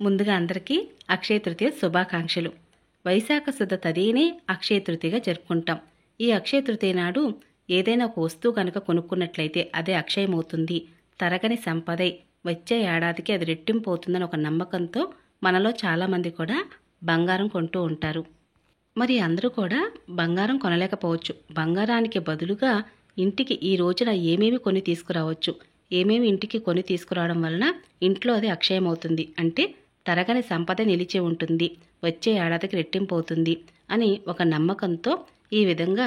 ముందుగా అందరికీ అక్షయ తృతీయ శుభాకాంక్షలు. వైశాఖ శుద్ధ తదియనే అక్షయ తృతీయగా జరుపుకుంటాం. ఈ అక్షయ తృతీయ నాడు ఏదైనా ఒక వస్తువు కనుక కొనుక్కున్నట్లయితే అదే అక్షయమవుతుంది, తరగని సంపదై వచ్చే ఏడాదికి అది రెట్టింపు అవుతుందని ఒక నమ్మకంతో మనలో చాలామంది కూడా బంగారం కొంటూ ఉంటారు. మరి అందరూ కూడా బంగారం కొనలేకపోవచ్చు. బంగారానికి బదులుగా ఇంటికి ఈ రోజున ఏమేమి కొని తీసుకురావచ్చు, ఏమేమి ఇంటికి కొని తీసుకురావడం వలన ఇంట్లో అది అక్షయమవుతుంది, అంటే తరగని సంపద నిలిచి ఉంటుంది, వచ్చే ఏడాదికి రెట్టింపు అవుతుంది అని ఒక నమ్మకంతో ఈ విధంగా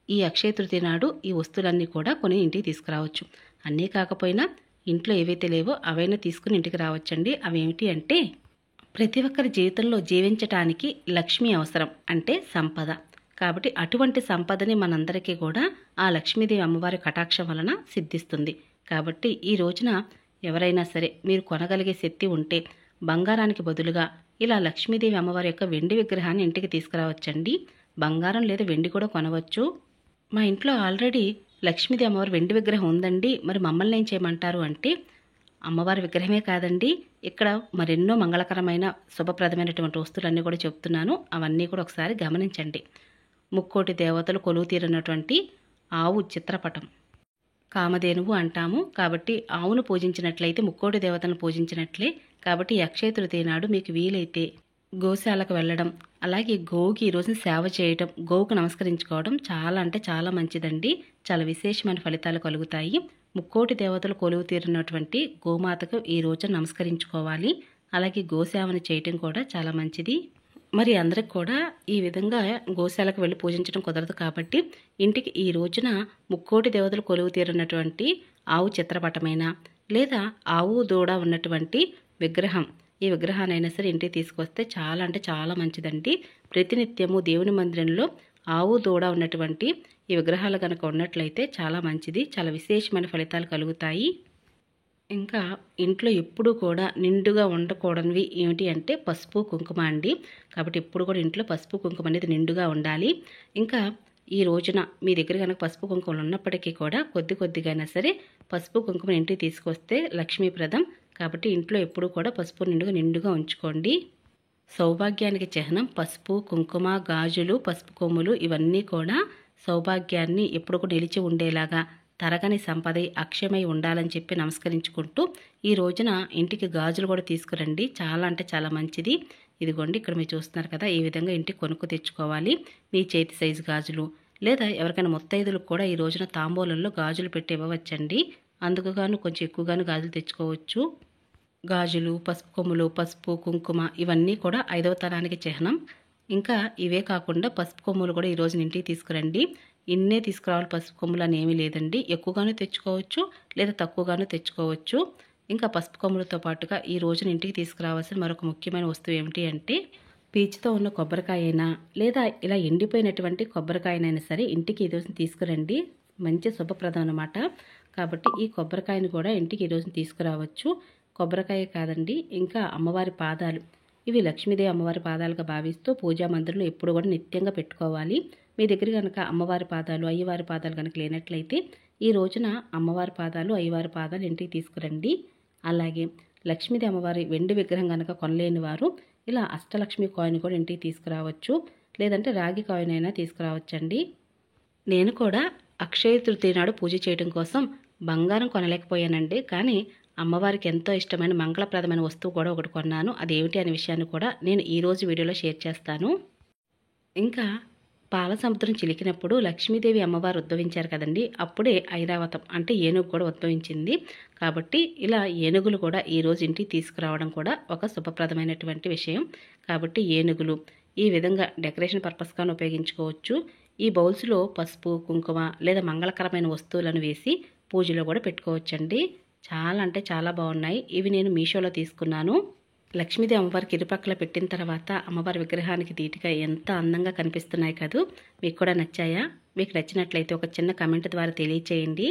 ఈ అక్షయ తృతీయ నాడు ఈ వస్తువులన్నీ కూడా కొని ఇంటికి తీసుకురావచ్చు. అన్నీ కాకపోయినా ఇంట్లో ఏవైతే లేవో అవైనా తీసుకుని ఇంటికి రావచ్చండి. అవేమిటి అంటే, ప్రతి ఒక్కరి జీవితంలో జీవించటానికి లక్ష్మి అవసరం, అంటే సంపద. కాబట్టి అటువంటి సంపదని మనందరికీ కూడా ఆ లక్ష్మీదేవి అమ్మవారి కటాక్షం వలన సిద్ధిస్తుంది. కాబట్టి ఈ రోజున ఎవరైనా సరే మీరు కొనగలిగే శక్తి ఉంటే బంగారానికి బదులుగా ఇలా లక్ష్మీదేవి అమ్మవారి యొక్క వెండి విగ్రహాన్ని ఇంటికి తీసుకురావచ్చండి. బంగారం లేదా వెండి కూడా కొనవచ్చు. మా ఇంట్లో ఆల్రెడీ లక్ష్మీదేవి అమ్మవారి వెండి విగ్రహం ఉందండి, మరి మమ్మల్ని ఏం చేయమంటారు అంటే, అమ్మవారి విగ్రహమే కాదండి, ఇక్కడ మరెన్నో మంగళకరమైన శుభప్రదమైనటువంటి వస్తువులన్నీ కూడా చెప్తున్నాను. అవన్నీ కూడా ఒకసారి గమనించండి. ముక్కోటి దేవతలు కొలువు తీరినటువంటి ఆవు చిత్రపటం, కామధేనువు అంటాము. కాబట్టి ఆవును పూజించినట్లయితే ముక్కోటి దేవతలను పూజించినట్లే. కాబట్టి ఈ అక్షయ తృతీయ నాడు మీకు వీలైతే గోశాలకు వెళ్ళడం, అలాగే గోవుకి ఈరోజు సేవ చేయడం, గోవుకు నమస్కరించుకోవడం చాలా అంటే చాలా మంచిదండి. చాలా విశేషమైన ఫలితాలు కలుగుతాయి. ముక్కోటి దేవతలు కొలువు తీరినటువంటి గోమాతకు ఈ రోజు నమస్కరించుకోవాలి. అలాగే గోసేవను చేయటం కూడా చాలా మంచిది. మరి అందరికి కూడా ఈ విధంగా గోశాలకు వెళ్ళి పూజించడం కుదరదు కాబట్టి ఇంటికి ఈ రోజున ముక్కోటి దేవతలు కొలువు తీరినటువంటి ఆవు చిత్రపటమైన లేదా ఆవు దూడ ఉన్నటువంటి విగ్రహం, ఈ విగ్రహాన్నైనా సరే ఇంటికి తీసుకొస్తే చాలా అంటే చాలా మంచిదండి. ప్రతినిత్యము దేవుని మందిరంలో ఆవు దూడ ఉన్నటువంటి ఈ విగ్రహాలు కనుక ఉన్నట్లయితే చాలా మంచిది. చాలా విశేషమైన ఫలితాలు కలుగుతాయి. ఇంకా ఇంట్లో ఎప్పుడు కూడా నిండుగా ఉండకూడనివి ఏమిటి అంటే పసుపు కుంకుమ అండి. కాబట్టి ఎప్పుడు కూడా ఇంట్లో పసుపు కుంకుమ అనేది నిండుగా ఉండాలి. ఇంకా ఈ రోజున మీ దగ్గర కనుక పసుపు కుంకుమలు ఉన్నప్పటికీ కూడా కొద్ది కొద్దిగా సరే పసుపు కుంకుమ ఇంటికి తీసుకొస్తే లక్ష్మీప్రదం. కాబట్టి ఇంట్లో ఎప్పుడు కూడా పసుపు నిండుగా ఉంచుకోండి. సౌభాగ్యానికి చిహ్నం పసుపు, కుంకుమ, గాజులు, పసుపు కొమ్ములు ఇవన్నీ కూడా సౌభాగ్యాన్ని ఎప్పుడు కూడా నిలిచి ఉండేలాగా, తరగని సంపద అక్షయమై ఉండాలని చెప్పి నమస్కరించుకుంటూ ఈ రోజున ఇంటికి గాజులు కూడా తీసుకురండి. చాలా అంటే చాలా మంచిది. ఇదిగోండి ఇక్కడ మీరు చూస్తున్నారు కదా, ఈ విధంగా ఇంటికి కొనుక్కు తెచ్చుకోవాలి. మీ చేతి సైజు గాజులు లేదా ఎవరికైనా ముత్తైదులకు కూడా ఈ రోజున తాంబూలంలో గాజులు పెట్టి ఇవ్వవచ్చండి. అందుకుగాను కొంచెం ఎక్కువగాను గాజులు తెచ్చుకోవచ్చు. గాజులు, పసుపు కొమ్ములు, పసుపు, కుంకుమ ఇవన్నీ కూడా 5వ తరానికి చిహ్నం. ఇంకా ఇవే కాకుండా పసుపు కొమ్ములు కూడా ఈరోజు ఇంటికి తీసుకురండి. ఇన్నే తీసుకురావాలి పసుపు కొమ్ములు అని ఏమీ లేదండి, ఎక్కువగాను తెచ్చుకోవచ్చు లేదా తక్కువగాను తెచ్చుకోవచ్చు. ఇంకా పసుపు కొమ్ములతో పాటుగా ఈ రోజున ఇంటికి తీసుకురావాల్సిన మరొక ముఖ్యమైన వస్తువు ఏమిటి అంటే, పీచుతో ఉన్న కొబ్బరికాయ అయినా లేదా ఇలా ఎండిపోయినటువంటి కొబ్బరికాయనైనా సరే ఇంటికి ఈరోజు తీసుకురండి. మంచి శుభప్రదం అన్నమాట. కాబట్టి ఈ కొబ్బరికాయను కూడా ఇంటికి ఈరోజు తీసుకురావచ్చు. కొబ్బరికాయ కాదండి, ఇంకా అమ్మవారి పాదాలు, ఇవి లక్ష్మీదేవి అమ్మవారి పాదాలుగా భావిస్తూ పూజా మందిరంలో ఎప్పుడు కూడా నిత్యంగా పెట్టుకోవాలి. మీ దగ్గర కనుక అమ్మవారి పాదాలు, అయ్యవారి పాదాలు కనుక లేనట్లయితే ఈ రోజున అమ్మవారి పాదాలు, అయ్యవారి పాదాలు ఇంటికి తీసుకురండి. అలాగే లక్ష్మీదేవి అమ్మవారి వెండి విగ్రహం కనుక కొనలేని వారు ఇలా అష్టలక్ష్మి కాయిన్ కూడా ఇంటికి తీసుకురావచ్చు, లేదంటే రాగి కాయిన్ అయినా తీసుకురావచ్చండి. నేను కూడా అక్షయ తృతీయ నాడు పూజ చేయడం కోసం బంగారం కొనలేకపోయానండి, కానీ అమ్మవారికి ఎంతో ఇష్టమైన మంగళప్రదమైన వస్తువు కూడా ఒకటి కొన్నాను. అదేమిటి అనే విషయాన్ని కూడా నేను ఈరోజు వీడియోలో షేర్ చేస్తాను. ఇంకా పాల సముద్రం చిలికినప్పుడు లక్ష్మీదేవి అమ్మవారు ఉద్భవించారు కదండి, అప్పుడే ఐరావతం అంటే ఏనుగు కూడా ఉద్భవించింది. కాబట్టి ఇలా ఏనుగులు కూడా ఈరోజు ఇంటికి తీసుకురావడం కూడా ఒక శుభప్రదమైనటువంటి విషయం. కాబట్టి ఏనుగులు ఈ విధంగా డెకరేషన్ పర్పస్గాను ఉపయోగించుకోవచ్చు. ఈ బౌల్స్లో పసుపు, కుంకుమ లేదా మంగళకరమైన వస్తువులను వేసి పూజలో కూడా పెట్టుకోవచ్చండి. చాలా అంటే చాలా బాగున్నాయి. ఇవి నేను మీషోలో తీసుకున్నాను. లక్ష్మీదేవి అమ్మవారికి ఇరుపక్కల పెట్టిన తర్వాత అమ్మవారి విగ్రహానికి ధీటుగా ఎంత అందంగా కనిపిస్తున్నాయి కదూ. మీకు కూడా నచ్చాయా? మీకు నచ్చినట్లయితే ఒక చిన్న కామెంట్ ద్వారా తెలియచేయండి.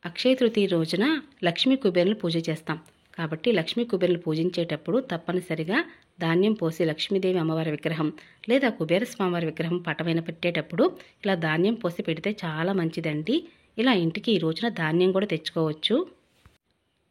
అక్షయ తృతీయ రోజున లక్ష్మీ కుబేరులను పూజ చేస్తాం. కాబట్టి లక్ష్మీ కుబేరులను పూజించేటప్పుడు తప్పనిసరిగా ధాన్యం పోసి లక్ష్మీదేవి అమ్మవారి విగ్రహం లేదా కుబేర స్వామివారి విగ్రహం పటమైన పెట్టేటప్పుడు ఇలా ధాన్యం పోసి పెడితే చాలా మంచిదండి. ఇలా ఇంటికి ఈ రోజున ధాన్యం కూడా తెచ్చుకోవచ్చు.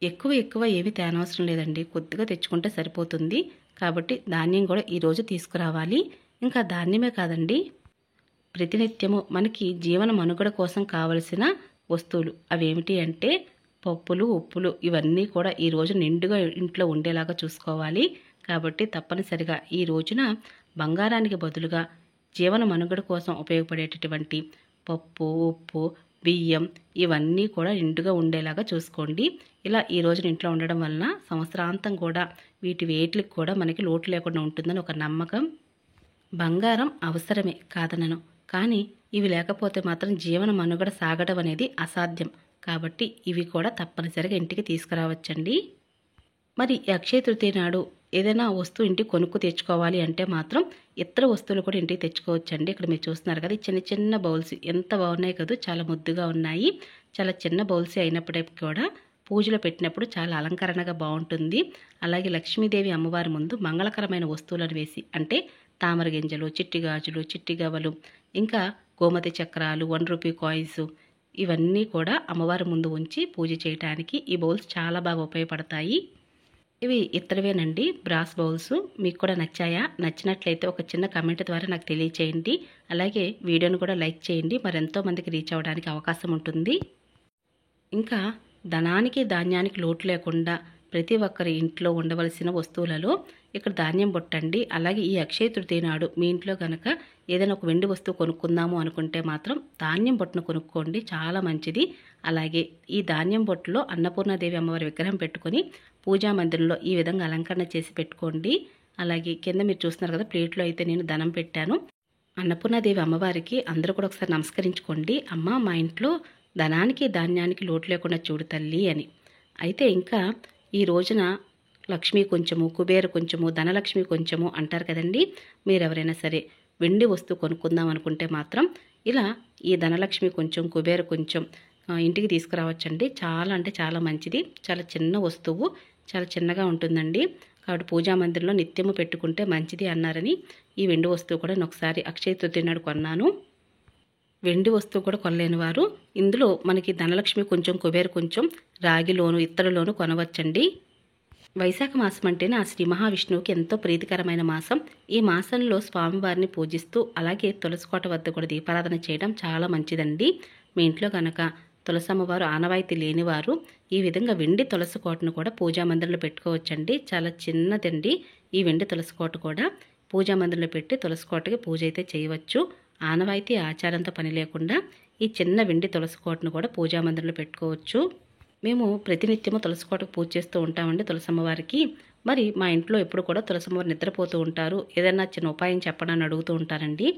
ఎక్కువ ఏమీ తేనవసరం లేదండి. కొద్దిగా తెచ్చుకుంటే సరిపోతుంది. కాబట్టి ధాన్యం కూడా ఈరోజు తీసుకురావాలి. ఇంకా ధాన్యమే కాదండి, ప్రతినిత్యము మనకి జీవన మనుగడ కోసం కావలసిన వస్తువులు అవేమిటి అంటే పప్పులు, ఉప్పులు ఇవన్నీ కూడా ఈరోజు నిండుగా ఇంట్లో ఉండేలాగా చూసుకోవాలి. కాబట్టి తప్పనిసరిగా ఈ రోజున బంగారానికి బదులుగా జీవన మనుగడ కోసం ఉపయోగపడేటటువంటి పప్పు, ఉప్పు, బియ్యం ఇవన్నీ కూడా నిండుగా ఉండేలాగా చూసుకోండి. ఇలా ఈ రోజున ఇంట్లో ఉండడం వలన సంవత్సరాంతం కూడా వేటికి కూడా మనకి లోటు లేకుండా ఉంటుందని ఒక నమ్మకం. బంగారం అవసరమే కాదనను, కానీ ఇవి లేకపోతే మాత్రం జీవన మనుగడ సాగడం అనేది అసాధ్యం. కాబట్టి ఇవి కూడా తప్పనిసరిగా ఇంటికి తీసుకురావచ్చండి. మరి ఈ అక్షయ తృతీయ నాడు ఏదైనా వస్తువు ఇంటికి కొనుక్కు తెచ్చుకోవాలి అంటే మాత్రం ఇతర వస్తువులు కూడా ఇంటికి తెచ్చుకోవచ్చండి. ఇక్కడ మీరు చూస్తున్నారు కదా, చిన్న చిన్న బౌల్స్ ఎంత బాగున్నాయి కదా, చాలా ముద్దుగా ఉన్నాయి. చాలా చిన్న బౌల్స్ అయినప్పటికీ కూడా పూజలో పెట్టినప్పుడు చాలా అలంకరణగా బాగుంటుంది. అలాగే లక్ష్మీదేవి అమ్మవారి ముందు మంగళకరమైన వస్తువులను వేసి అంటే తామర గింజలు, చిట్టి గాజులు, చిట్టి గవ్వలు, ఇంకా గోమతి చక్రాలు, 1 రూపీ కాయిన్స్ ఇవన్నీ కూడా అమ్మవారి ముందు ఉంచి పూజ చేయడానికి ఈ బౌల్స్ చాలా బాగా ఉపయోగపడతాయి. ఇవి ఇతరవేనండి, బ్రాస్ బౌల్స్. మీకు కూడా నచ్చాయా? నచ్చినట్లయితే ఒక చిన్న కామెంట్ ద్వారా నాకు తెలియచేయండి. అలాగే వీడియోను కూడా లైక్ చేయండి, మరెంతో మందికి రీచ్ అవ్వడానికి అవకాశం ఉంటుంది. ఇంకా ధనానికి ధాన్యానికి లోటు లేకుండా ప్రతి ఒక్కరి ఇంట్లో ఉండవలసిన వస్తువులలో ఇక్కడ ధాన్యం బొట్టండి. అలాగే ఈ అక్షయ తృతీయ నాడు మీ ఇంట్లో కనుక ఏదైనా ఒక వెండి వస్తువు కొనుక్కుందాము అనుకుంటే మాత్రం ధాన్యం బొట్టును కొనుక్కోండి, చాలా మంచిది. అలాగే ఈ ధాన్యం బొట్టులో అన్నపూర్ణాదేవి అమ్మవారి విగ్రహం పెట్టుకొని పూజా మందిరంలో ఈ విధంగా అలంకరణ చేసి పెట్టుకోండి. అలాగే కింద మీరు చూస్తున్నారు కదా, ప్లేట్లో అయితే నేను ధనం పెట్టాను. అన్నపూర్ణాదేవి అమ్మవారికి అందరూ కూడా ఒకసారి నమస్కరించుకోండి. అమ్మ, మా ఇంట్లో ధనానికి ధాన్యానికి లోటు లేకుండా చూడు తల్లి అని. అయితే ఇంకా ఈ రోజున లక్ష్మి కొంచెము, కుబేర కొంచెము, ధనలక్ష్మి కొంచెము అంటారు కదండి. మీరు ఎవరైనా సరే వెండి వస్తువు కొనుక్కుందాం అనుకుంటే మాత్రం ఇలా ఈ ధనలక్ష్మి కొంచెం, కుబేర కొంచెం ఇంటికి తీసుకురావచ్చండి. చాలా అంటే చాలా మంచిది. చాలా చిన్న వస్తువు, చాలా చిన్నగా ఉంటుందండి. కాబట్టి పూజా మందిరంలో నిత్యము పెట్టుకుంటే మంచిది అన్నారని ఈ వెండి వస్తువు కూడా నేను ఒకసారి అక్షయ తృతీయ నాడు కొన్నాను. వెండి వస్తువు కూడా కొనలేని వారు ఇందులో మనకి ధనలక్ష్మి కొంచెం, కుబేర కొంచెం రాగిలోను, ఇత్తడిలోను కొనవచ్చండి. వైశాఖ మాసం అంటేనే ఆ శ్రీ మహావిష్ణువుకి ఎంతో ప్రీతికరమైన మాసం. ఈ మాసంలో స్వామివారిని పూజిస్తూ అలాగే తులసికోట వద్ద కూడా దీపారాధన చేయడం చాలా మంచిదండి. మీ ఇంట్లో కనుక తులసమ్మవారు ఆనవాయితీ లేనివారు ఈ విధంగా వెండి తులసి కోటను కూడా పూజా మందిరంలో పెట్టుకోవచ్చండి. చాలా చిన్నదండి ఈ వెండి తులసి కోట కూడా. పూజా మందిరంలో పెట్టి తులసి కోటకి పూజ అయితే చేయవచ్చు. ఆనవాయితీ ఆచారంతో పని లేకుండా ఈ చిన్న వెండి తులసి కోటను కూడా పూజా మందిరంలో పెట్టుకోవచ్చు. మేము ప్రతినిత్యము తులసికోటకు పూజ చేస్తూ ఉంటామండి తులసమ్మవారికి. మరి మా ఇంట్లో ఎప్పుడు కూడా తులసమ్మవారు నిద్రపోతూ ఉంటారు. ఏదైనా చిన్న ఉపాయం చెప్పడాన్ని అడుగుతూ ఉంటారండి.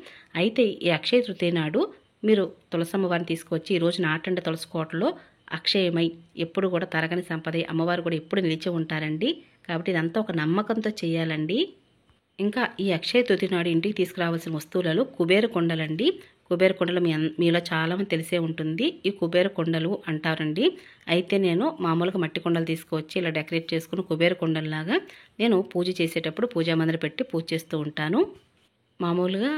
అయితే ఈ అక్షయ తృతీయ నాడు మీరు తులసమ్మవారిని తీసుకొచ్చి ఈరోజు నాటండి తులసికోటలో అక్షయమై ఎప్పుడు కూడా తరగని సంపద అమ్మవారు కూడా ఎప్పుడు నిలిచి ఉంటారండి. కాబట్టి ఇదంతా ఒక నమ్మకంతో చేయాలండి. ఇంకా ఈ అక్షయ తృతీయ నాడు ఇంటికి తీసుకురావాల్సిన వస్తువులలో కుబేర కొండలండి. కుబేర కొండలు మీలో చాలామంది తెలిసే ఉంటుంది. ఈ కుబేర కొండలు అంటారండి. అయితే నేను మామూలుగా మట్టి కొండలు తీసుకువచ్చి ఇలా డెకరేట్ చేసుకుని కుబేర కొండల్లాగా నేను పూజ చేసేటప్పుడు పూజా మందిరం పెట్టి పూజ చేస్తూ ఉంటాను. మామూలుగా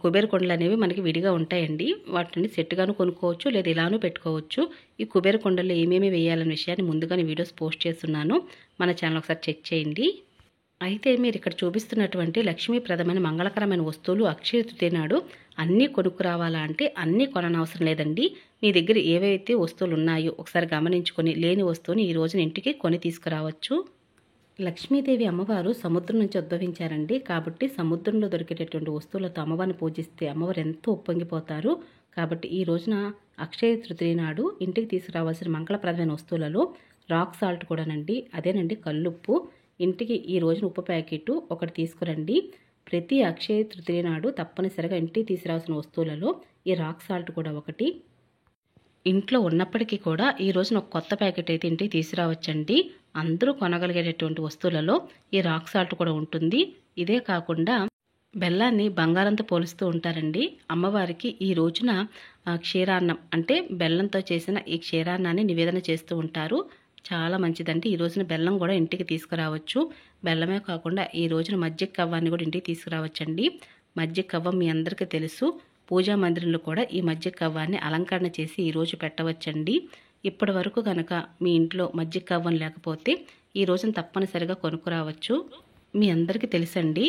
కుబేర కొండలు అనేవి మనకి విడిగా ఉంటాయండి. వాటిని సెట్గాను కొనుక్కోవచ్చు, లేదా ఇలానూ పెట్టుకోవచ్చు. ఈ కుబేర కొండల్లో ఏమేమి వేయాలనే విషయాన్ని ముందుగానే వీడియోస్ పోస్ట్ చేస్తున్నాను. మన ఛానల్ ఒకసారి చెక్ చేయండి. అయితే మీరు ఇక్కడ చూపిస్తున్నటువంటి లక్ష్మీప్రదమైన మంగళకరమైన వస్తువులు అక్షయ తృతీయ నాడు అన్నీ కొనుక్కురావాలా అంటే అన్నీ కొననవసరం లేదండి. మీ దగ్గర ఏవైతే వస్తువులు ఉన్నాయో ఒకసారి గమనించుకొని లేని వస్తువుని ఈ రోజున ఇంటికి కొని తీసుకురావచ్చు. లక్ష్మీదేవి అమ్మవారు సముద్రం నుంచి ఉద్భవించారండి. కాబట్టి సముద్రంలో దొరికేటటువంటి వస్తువులతో అమ్మవారిని పూజిస్తే అమ్మవారు ఎంతో ఉప్పొంగిపోతారు. కాబట్టి ఈ రోజున అక్షయ తృతీయ నాడు ఇంటికి తీసుకురావాల్సిన మంగళప్రదమైన వస్తువులలో రాక్ సాల్ట్ కూడానండి, అదేనండి కల్లుప్పు. ఇంటికి ఈ రోజున ఉప్పు ప్యాకెట్ ఒకటి తీసుకురండి. ప్రతి అక్షయ తృతీయ నాడు తప్పనిసరిగా ఇంటికి తీసుకురావాల్సిన వస్తువులలో ఈ రాక్ సాల్ట్ కూడా ఒకటి. ఇంట్లో ఉన్నప్పటికీ కూడా ఈ రోజున ఒక కొత్త ప్యాకెట్ అయితే ఇంటికి తీసుకురావచ్చండి. అందరూ కొనగలిగేటటువంటి వస్తువులలో ఈ రాక్ సాల్ట్ కూడా ఉంటుంది. ఇదే కాకుండా బెల్లాన్ని బంగారంతో పోలుస్తూ ఉంటారండి. అమ్మవారికి ఈ రోజున క్షీరాన్నం అంటే బెల్లంతో చేసిన ఈ క్షీరాన్నాన్ని నివేదన చేస్తూ ఉంటారు. చాలా మంచిదండి. ఈ రోజున బెల్లం కూడా ఇంటికి తీసుకురావచ్చు. బెల్లమే కాకుండా ఈ రోజున మజ్జిగ కవ్వాన్ని కూడా ఇంటికి తీసుకురావచ్చండి. మజ్జిగ కవ్వం మీ అందరికీ తెలుసు. పూజా మందిరంలో కూడా ఈ మజ్జిగ కవ్వాన్ని అలంకరణ చేసి ఈరోజు పెట్టవచ్చండి. ఇప్పటి వరకు కనుక మీ ఇంట్లో మజ్జిగ కవ్వం లేకపోతే ఈ రోజున తప్పనిసరిగా కొనుక్కురావచ్చు. మీ అందరికీ తెలుసండి,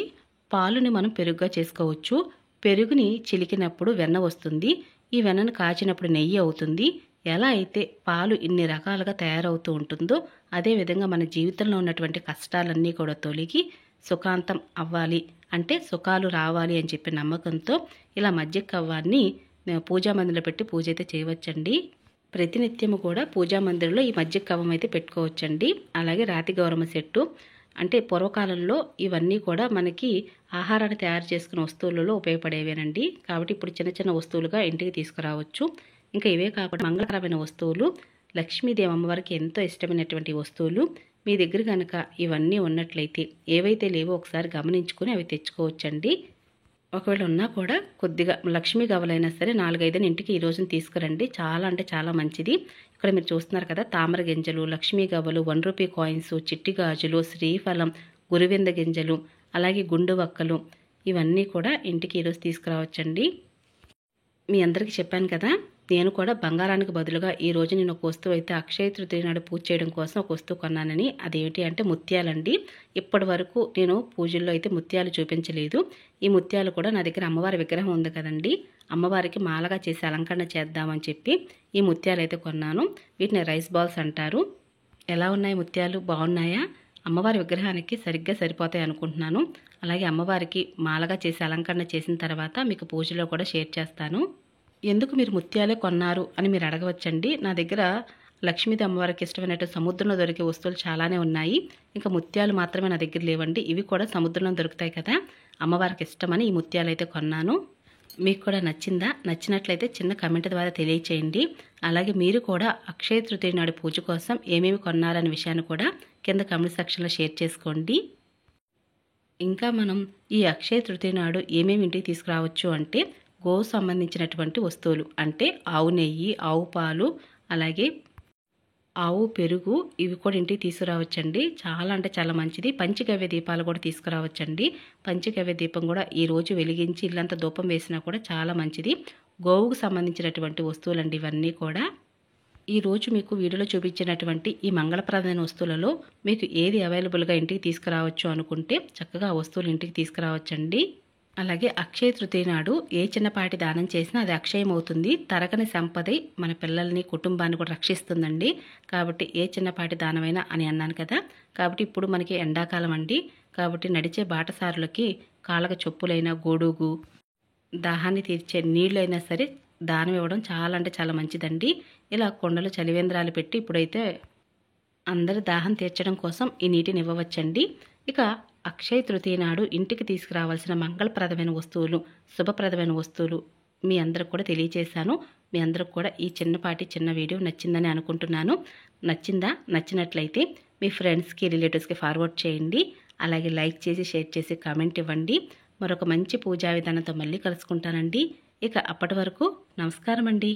పాలుని మనం పెరుగుగా చేసుకోవచ్చు. పెరుగుని చిలికినప్పుడు వెన్న వస్తుంది. ఈ వెన్నను కాచినప్పుడు నెయ్యి అవుతుంది. ఎలా అయితే పాలు ఇన్ని రకాలుగా తయారవుతూ ఉంటుందో అదేవిధంగా మన జీవితంలో ఉన్నటువంటి కష్టాలన్నీ కూడా తొలగి సుఖాంతం అవ్వాలి, అంటే సుఖాలు రావాలి అని చెప్పి నమ్మకంతో ఇలా మజ్జిగ కవ్వాన్ని పూజా మందిరంలో పెట్టి పూజ అయితే చేయవచ్చండి. ప్రతినిత్యము కూడా పూజా మందిరంలో ఈ మజ్జిగ కవ్వం అయితే పెట్టుకోవచ్చండి. అలాగే రాతి గౌరమ్మ చెట్టు, అంటే పూర్వకాలంలో ఇవన్నీ కూడా మనకి ఆహారాన్ని తయారు చేసుకునే వస్తువులలో ఉపయోగపడేవేనండి. కాబట్టి ఇప్పుడు చిన్న చిన్న వస్తువులుగా ఇంటికి తీసుకురావచ్చు. ఇంకా ఇవే కాకుండా మంగళకరమైన వస్తువులు, లక్ష్మీదేవి అమ్మవారికి ఎంతో ఇష్టమైనటువంటి వస్తువులు మీ దగ్గర కనుక ఇవన్నీ ఉన్నట్లయితే ఏవైతే లేవో ఒకసారి గమనించుకొని అవి తెచ్చుకోవచ్చండి. ఒకవేళ ఉన్నా కూడా కొద్దిగా లక్ష్మీ గవ్వలైనా సరే 4-5 ఇంటికి ఈ రోజున తీసుకురండి. చాలా అంటే చాలా మంచిది. ఇక్కడ మీరు చూస్తున్నారు కదా, తామర గింజలు, లక్ష్మీ గవ్వలు, 1 రూపీ కాయిన్స్, చిట్టి గాజులు, శ్రీఫలం, గురువింద గింజలు, అలాగే గుండు వక్కలు ఇవన్నీ కూడా ఇంటికి ఈరోజు తీసుకురావచ్చండి. మీ అందరికీ చెప్పాను కదా, నేను కూడా బంగారానికి బదులుగా ఈరోజు నేను ఒక వస్తువు అయితే అక్షయ తృతీయ నాడు పూజ చేయడం కోసం ఒక వస్తువు కొన్నానని. అదేమిటి అంటే ముత్యాలండి. ఇప్పటి వరకు నేను పూజల్లో అయితే ముత్యాలు చూపించలేదు. ఈ ముత్యాలు కూడా నా దగ్గర అమ్మవారి విగ్రహం ఉంది కదండి, అమ్మవారికి మాలగా చేసి అలంకరణ చేద్దామని చెప్పి ఈ ముత్యాలు అయితే కొన్నాను. వీటిని రైస్ బాల్స్ అంటారు. ఎలా ఉన్నాయి ముత్యాలు, బాగున్నాయా? అమ్మవారి విగ్రహానికి సరిగ్గా సరిపోతాయి అనుకుంటున్నాను. అలాగే అమ్మవారికి మాలగా చేసి అలంకరణ చేసిన తర్వాత మీకు పూజలో కూడా షేర్ చేస్తాను. ఎందుకు మీరు ముత్యాలే కొన్నారు అని మీరు అడగవచ్చండి. నా దగ్గర లక్ష్మీదేవి అమ్మవారికి ఇష్టమైనట్టు సముద్రంలో దొరికే వస్తువులు చాలానే ఉన్నాయి. ఇంకా ముత్యాలు మాత్రమే నా దగ్గర లేవండి. ఇవి కూడా సముద్రంలో దొరుకుతాయి కదా, అమ్మవారికి ఇష్టమని ఈ ముత్యాలు అయితే కొన్నాను. మీకు కూడా నచ్చిందా? నచ్చినట్లయితే చిన్న కమెంట్ ద్వారా తెలియచేయండి. అలాగే మీరు కూడా అక్షయ తృతీయ నాడు పూజ కోసం ఏమేమి కొన్నారనే విషయాన్ని కూడా కింద కమెంట్ సెక్షన్లో షేర్ చేసుకోండి. ఇంకా మనం ఈ అక్షయ తృతీయ నాడు ఏమేమి ఇంటికి తీసుకురావచ్చు అంటే గోవు సంబంధించినటువంటి వస్తువులు, అంటే ఆవు నెయ్యి, ఆవు పాలు, అలాగే ఆవు పెరుగు, ఇవి కూడా ఇంటికి తీసుకురావచ్చండి. చాలా అంటే చాలా మంచిది. పంచగవ్య దీపాలు కూడా తీసుకురావచ్చండి. పంచగవ్య దీపం కూడా ఈరోజు వెలిగించి ఇల్లంతా ధూపం వేసినా కూడా చాలా మంచిది. గోవుకు సంబంధించినటువంటి వస్తువులండి ఇవన్నీ కూడా. ఈరోజు మీకు వీడియోలో చూపించినటువంటి ఈ మంగళప్రదమైన వస్తువులలో మీకు ఏది అవైలబుల్గా ఇంటికి తీసుకురావచ్చు అనుకుంటే చక్కగా ఆ వస్తువులు ఇంటికి తీసుకురావచ్చండి. అలాగే అక్షయ తృతీయ నాడు ఏ చిన్నపాటి దానం చేసినా అది అక్షయం అవుతుంది. తరగని సంపదై మన పిల్లల్ని, కుటుంబాన్ని కూడా రక్షిస్తుందండి. కాబట్టి ఏ చిన్నపాటి దానమైనా అని అన్నాను కదా. కాబట్టి ఇప్పుడు మనకి ఎండాకాలం అండి. కాబట్టి నడిచే బాటసారులకి కాళ్ళకు చెప్పులైనా, గొడుగు, దాహాన్ని తీర్చే నీళ్ళైనా సరే దానం ఇవ్వడం చాలా అంటే చాలా మంచిదండి. ఇలా కొండలు చలివేంద్రాలు పెట్టి ఇప్పుడైతే అందరి దాహం తీర్చడం కోసం ఈ నీటిని ఇవ్వవచ్చండి. ఇక అక్షయ తృతీయ నాడు ఇంటికి తీసుకురావాల్సిన మంగళప్రదమైన వస్తువులు, శుభప్రదమైన వస్తువులు మీ అందరికి కూడా తెలియజేశాను. మీ అందరికి కూడా ఈ చిన్న వీడియో నచ్చిందని అనుకుంటున్నాను. నచ్చిందా? నచ్చినట్లయితే మీ ఫ్రెండ్స్కి, రిలేటివ్స్కి ఫార్వర్డ్ చేయండి. అలాగే లైక్ చేసి, షేర్ చేసి, కామెంట్ ఇవ్వండి. మరొక మంచి పూజా విధానంతో మళ్ళీ కలుసుకుంటానండి. ఇక అప్పటి వరకు నమస్కారం అండి.